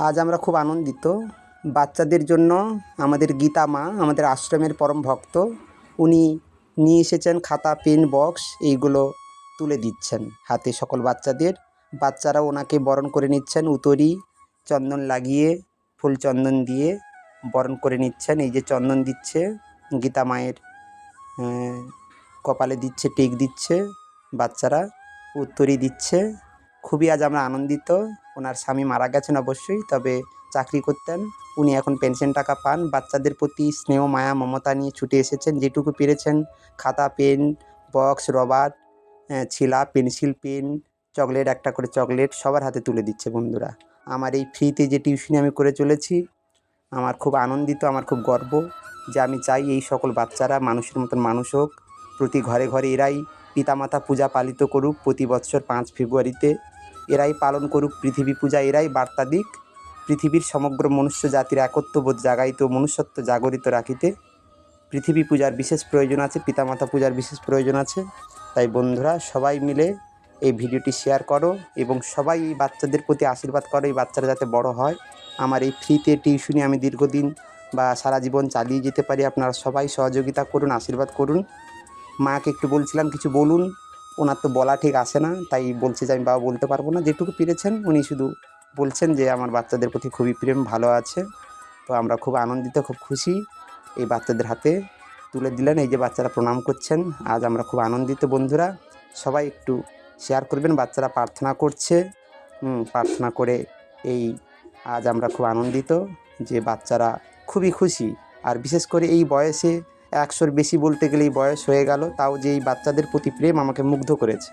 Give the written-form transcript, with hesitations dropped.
আজ আমরা খুব আনন্দিত। বাচ্চাদের জন্য আমাদের গীতা মা, আমাদের আশ্রমের পরম ভক্ত, উনি নিয়ে এসেছেন খাতা, পেন, বক্স এইগুলো তুলে দিচ্ছেন হাতে সকল বাচ্চাদের। বাচ্চারা ওনাকে বরণ করে নিচ্ছেন, উতরি চন্দন লাগিয়ে, ফুল চন্দন দিয়ে বরণ করে নিচ্ছেন। এই যে চন্দন দিচ্ছে, গীতা মায়ের কপালে দিচ্ছে, টিক দিচ্ছে, বাচ্চারা উত্তরী দিচ্ছে। খুবই আজ আমরা আনন্দিত। ওনার স্বামী মারা গেছেন অবশ্যই, তবে চাকরি করতেন। উনি এখন পেনশন টাকা পান। বাচ্চাদের প্রতি স্নেহ, মায়া, মমতা নিয়ে ছুটে এসেছেন। যেটুকু পেরেছেন খাতা, পেন, বক্স, রবার, ছিলা, পেন্সিল, পেন, চকলেট, একটা করে চকলেট সবার হাতে তুলে দিচ্ছে বন্ধুরা। আমার এই ফ্রিতে যে টিউশনি আমি করে চলেছি, আমার খুব আনন্দিত, আমার খুব গর্ব যে আমি চাই এই সকল বাচ্চারা মানুষের মতন মানুষ হোক। প্রতি ঘরে ঘরে এরাই পিতামাতা পূজা পালিত করুক প্রতি বৎসর 5 ফেব্রুয়ারিতে। এরাই পালন করুক পৃথিবী পূজা, এরাই বার্তা দিক পৃথিবীর সমগ্র মনুষ্য জাতির একত্ববোধ জাগাইত, মনুষ্যত্ব জাগরিত রাখিতে। পৃথিবী পূজার বিশেষ প্রয়োজন আছে, পিতামাতা পূজার বিশেষ প্রয়োজন আছে। তাই বন্ধুরা সবাই মিলে এই ভিডিওটি শেয়ার করো এবং সবাই এই বাচ্চাদের প্রতি আশীর্বাদ করো, এই বাচ্চারা যাতে বড় হয়। আমার এই ফ্রিতে টিউশনি আমি দীর্ঘদিন বা সারা জীবন চালিয়ে যেতে পারি। আপনারা সবাই সহযোগিতা করুন, আশীর্বাদ করুন। মাকে একটু বলছিলাম কিছু বলুন, ওনার তো বলা ঠিক আসে না, তাই বলছে যে আমি বাবা বলতে পারবো না। যেটুকু পেরেছেন উনি শুধু বলছেন যে আমার বাচ্চাদের প্রতি খুবই প্রেম, ভালো আছে। তো আমরা খুব আনন্দিত, খুব খুশি। এই বাচ্চাদের হাতে তুলে দিলেন, এই যে বাচ্চারা প্রণাম করছেন। আজ আমরা খুব আনন্দিত বন্ধুরা। সবাই একটু শেয়ার করবেন। বাচ্চারা প্রার্থনা করছে, প্রার্থনা করে এই আজ আমরা খুব আনন্দিত যে বাচ্চারা খুবই খুশি। আর বিশেষ করে এই বয়সে 100-র বেশি বলতে গেলে এই বয়স হয়ে গেল, তাও যে এই বাচ্চাদের প্রতি প্রেম আমাকে মুগ্ধ করেছে।